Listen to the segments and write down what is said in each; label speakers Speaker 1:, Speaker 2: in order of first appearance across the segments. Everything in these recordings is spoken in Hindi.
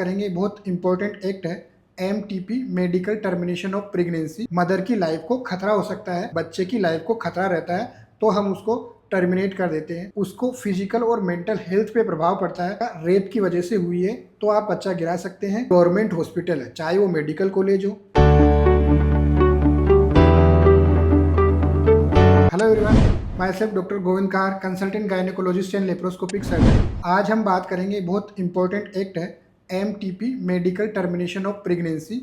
Speaker 1: करेंगे बहुत इंपॉर्टेंट एक्ट है MTP medical termination of pregnancy. Mother की लाइफ को खतरा हो सकता है, बच्चे की लाइफ को खतरा रहता है तो हम उसको टर्मिनेट कर देते हैं। उसको फिजिकल और मेंटल हेल्थ पे प्रभाव पड़ता है। रेप की वजह से हुई है तो आप बच्चा गिरा सकते हैं। गवर्नमेंट हॉस्पिटल है, चाहे वो मेडिकल कॉलेज हो। Hello everyone, my self doctor Govind car, consultant gynaecologist and laparoscopic surgeon. आज हम बात करेंगे बहुत इंपॉर्टेंट एक्ट है MTP medical termination of pregnancy.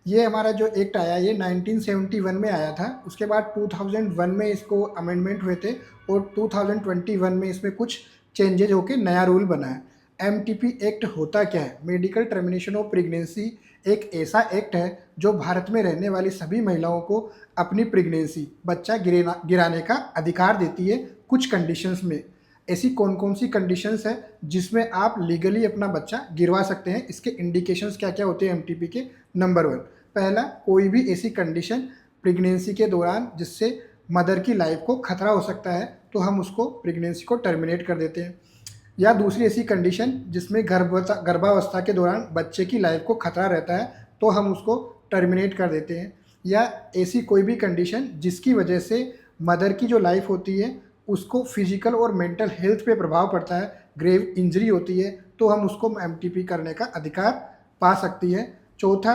Speaker 1: ये हमारा जो एक्ट आया ये 1971 में आया था। उसके बाद 2001 में इसको अमेंडमेंट हुए थे और 2021 में इसमें कुछ चेंजेज होकर नया रूल बना है। एमटीपी एक्ट होता क्या है? मेडिकल टर्मिनेशन ऑफ प्रेगनेंसी एक ऐसा एक्ट है जो भारत में रहने वाली सभी महिलाओं को अपनी प्रेगनेंसी, बच्चा गिराने का अधिकार देती है कुछ कंडीशंस में। ऐसी कौन कौन सी कंडीशंस है जिसमें आप लीगली अपना बच्चा गिरवा सकते हैं? इसके इंडिकेशंस क्या क्या होते हैं एमटीपी के? नंबर 1, पहला, कोई भी ऐसी कंडीशन प्रेगनेंसी के दौरान जिससे मदर की लाइफ को खतरा हो सकता है तो हम उसको प्रेगनेंसी को टर्मिनेट कर देते हैं। या दूसरी ऐसी कंडीशन जिसमें गर्भावस्था के दौरान बच्चे की लाइफ को खतरा रहता है तो हम उसको टर्मिनेट कर देते हैं। या ऐसी कोई भी कंडीशन जिसकी वजह से मदर की जो लाइफ होती है उसको फिजिकल और मेंटल हेल्थ पे प्रभाव पड़ता है, ग्रेव इंजरी होती है तो हम उसको एमटीपी करने का अधिकार पा सकती है। चौथा,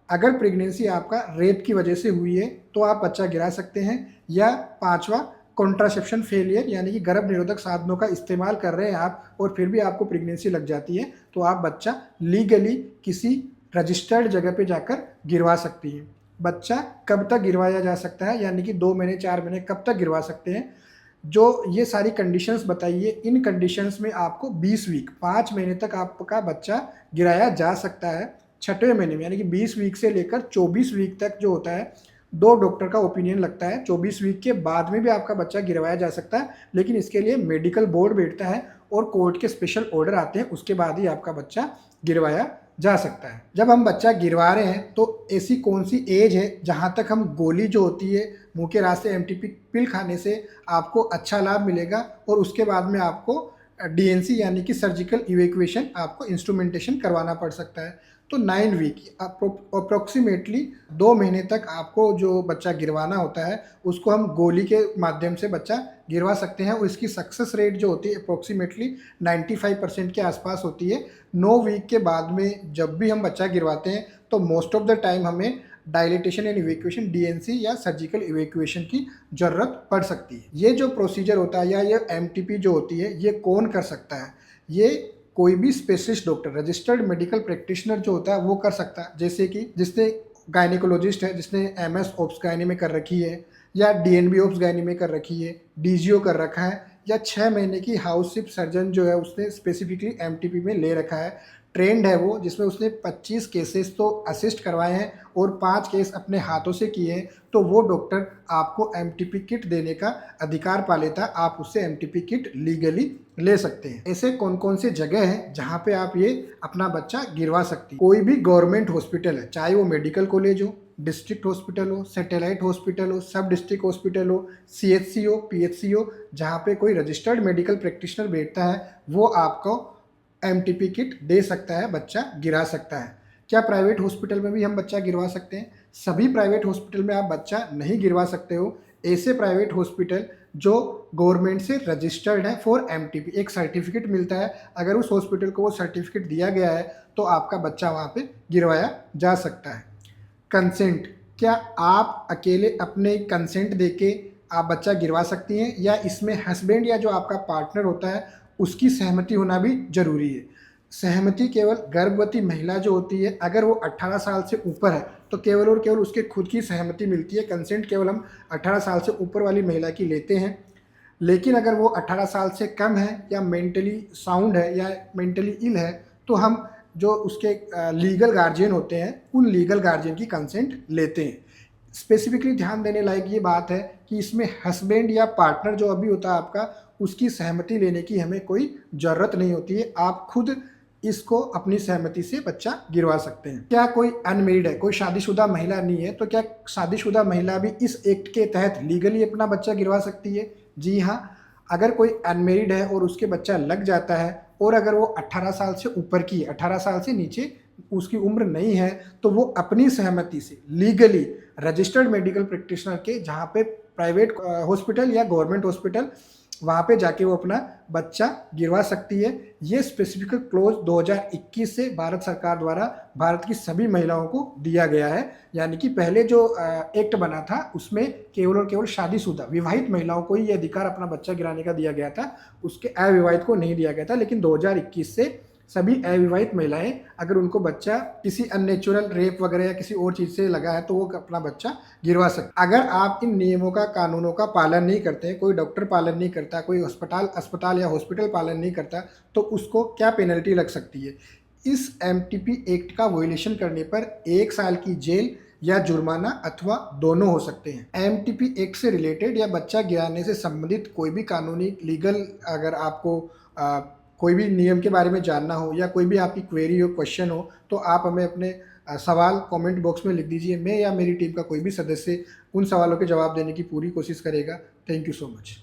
Speaker 1: अगर प्रेगनेंसी आपका रेप की वजह से हुई है तो आप बच्चा गिरा सकते हैं। या पांचवा, कॉन्ट्रासेप्शन फेलियर, यानी कि गर्भ निरोधक साधनों का इस्तेमाल कर रहे हैं आप और फिर भी आपको प्रेगनेंसी लग जाती है तो आप बच्चा लीगली किसी रजिस्टर्ड जगह पे जाकर गिरवा सकती हैं। बच्चा कब तक गिरवाया जा सकता है, यानी कि 2 महीने 4 महीने कब तक गिरवा सकते हैं? जो ये सारी कंडीशंस बताइए, इन कंडीशंस में आपको 20 वीक 5 महीने तक आपका बच्चा गिराया जा सकता है। छठवें महीने में यानी कि 20 वीक से लेकर 24 वीक तक जो होता है, दो डॉक्टर का ओपिनियन लगता है। 24 वीक के बाद में भी आपका बच्चा गिरवाया जा सकता है, लेकिन इसके लिए मेडिकल बोर्ड बैठता है और कोर्ट के स्पेशल ऑर्डर आते हैं, उसके बाद ही आपका बच्चा गिरवाया जा सकता है। जब हम बच्चा गिरवा रहे हैं तो ऐसी कौन सी एज है जहां तक हम गोली जो होती है मुंह के रास्ते एमटीपी पिल खाने से आपको अच्छा लाभ मिलेगा और उसके बाद में आपको डीएनसी यानी कि सर्जिकल इवैक्यूएशन, आपको इंस्ट्रूमेंटेशन करवाना पड़ सकता है। तो 9 वीक अप्रोक्सीमेटली 2 महीने तक आपको जो बच्चा गिरवाना होता है उसको हम गोली के माध्यम से बच्चा गिरवा सकते हैं और इसकी सक्सेस रेट जो होती है अप्रोक्सीमेटली 95% के आसपास होती है। 9 वीक के बाद में जब भी हम बच्चा गिरवाते हैं तो मोस्ट ऑफ द टाइम हमें डायलिटेशन एंड इवैक्यूएशन, डीएनसी या सर्जिकल इवैक्यूएशन की ज़रूरत पड़ सकती है। ये जो प्रोसीजर होता है या ये एमटीपी जो होती है ये कौन कर सकता है? ये कोई भी specialist doctor, registered medical practitioner जो होता है वो कर सकता है। जैसे कि जिसने गायनेकोलॉजिस्ट है, जिसने एमएस ओप्स गायनी में कर रखी है या डीएनबी ओप्स गायनी में कर रखी है, डीजीओ कर रखा है, या 6 महीने की हाउसशिप सर्जन जो है उसने स्पेसिफिकली एमटीपी में ले रखा है, ट्रेंड है वो, जिसमें उसने 25 केसेस तो असिस्ट करवाए हैं और 5 केस अपने हाथों से किए हैं, तो वो डॉक्टर आपको एमटीपी किट देने का अधिकार पा लेता है। आप उससे एमटीपी किट लीगली ले सकते हैं। ऐसे कौन कौन से जगह हैं जहां पे आप ये अपना बच्चा गिरवा सकती हैं? कोई भी गवर्नमेंट हॉस्पिटल है, चाहे वो मेडिकल कॉलेज हो, डिस्ट्रिक्ट हॉस्पिटल हो, सैटेलाइट हॉस्पिटल हो, सब डिस्ट्रिक्ट हॉस्पिटल हो, सीएचसी हो, पीएचसी हो, जहाँ पे कोई रजिस्टर्ड मेडिकल प्रैक्टिशनर बैठता है वो आपको एमटीपी किट दे सकता है, बच्चा गिरा सकता है। क्या प्राइवेट हॉस्पिटल में भी हम बच्चा गिरवा सकते हैं? सभी प्राइवेट हॉस्पिटल में आप बच्चा नहीं गिरवा सकते हो। ऐसे प्राइवेट हॉस्पिटल जो गवर्नमेंट से रजिस्टर्ड है फॉर एमटीपी, एक सर्टिफिकेट मिलता है, अगर उस हॉस्पिटल को वो सर्टिफिकेट दिया गया है तो आपका बच्चा वहाँ पे गिरवाया जा सकता है। कंसेंट, क्या आप अकेले अपने कंसेंट देके आप बच्चा गिरवा सकती हैं या इसमें हस्बैंड या जो आपका पार्टनर होता है उसकी सहमति होना भी जरूरी है? सहमति केवल गर्भवती महिला जो होती है, अगर वो 18 साल से ऊपर है तो केवल और केवल उसके खुद की सहमति मिलती है। कंसेंट केवल हम 18 साल से ऊपर वाली महिला की लेते हैं। लेकिन अगर वो 18 साल से कम है या मेंटली साउंड है या मेंटली इल है तो हम जो उसके लीगल गार्जियन होते हैं उन लीगल गार्जियन की कंसेंट लेते हैं। स्पेसिफिकली ध्यान देने लायक ये बात है कि इसमें हस्बैंड या पार्टनर जो अभी होता है आपका, उसकी सहमति लेने की हमें कोई ज़रूरत नहीं होती है। आप खुद इसको अपनी सहमति से बच्चा गिरवा सकते हैं। क्या कोई अनमेरिड है, कोई शादीशुदा महिला नहीं है, तो क्या शादीशुदा महिला भी इस एक्ट के तहत लीगली अपना बच्चा गिरवा सकती है? जी हाँ, अगर कोई अनमेरिड है और उसके बच्चा लग जाता है और अगर वो 18 साल से ऊपर की, 18 साल से नीचे उसकी उम्र नहीं है, तो वो अपनी सहमति से लीगली रजिस्टर्ड मेडिकल प्रैक्टिशनर के जहाँ पे प्राइवेट हॉस्पिटल या गवर्नमेंट हॉस्पिटल, वहाँ पे जाके वो अपना बच्चा गिरवा सकती है। ये स्पेसिफिक क्लोज 2021 से भारत सरकार द्वारा भारत की सभी महिलाओं को दिया गया है। यानी कि पहले जो एक्ट बना था उसमें केवल और केवल शादीशुदा विवाहित महिलाओं को ही ये अधिकार अपना बच्चा गिराने का दिया गया था, उसके अविवाहित को नहीं दिया गया था। लेकिन 2021 से सभी अविवाहित महिलाएं अगर उनको बच्चा किसी अननेचुरल रेप वगैरह या किसी और चीज़ से लगा है तो वो अपना बच्चा गिरवा सकते। अगर आप इन नियमों का, कानूनों का पालन नहीं करते, कोई डॉक्टर पालन नहीं करता, कोई अस्पताल या हॉस्पिटल पालन नहीं करता, तो उसको क्या पेनल्टी लग सकती है। इस एमटीपी एक्ट का वोलेशन करने पर 1 साल की जेल या जुर्माना अथवा दोनों हो सकते हैं। एमटीपी एक्ट से रिलेटेड या बच्चा गिराने से संबंधित कोई भी कानूनी लीगल अगर आपको कोई भी नियम के बारे में जानना हो या कोई भी आपकी क्वेरी हो, क्वेश्चन हो, तो आप हमें अपने सवाल कमेंट बॉक्स में लिख दीजिए। मैं या मेरी टीम का कोई भी सदस्य उन सवालों के जवाब देने की पूरी कोशिश करेगा। Thank you so much.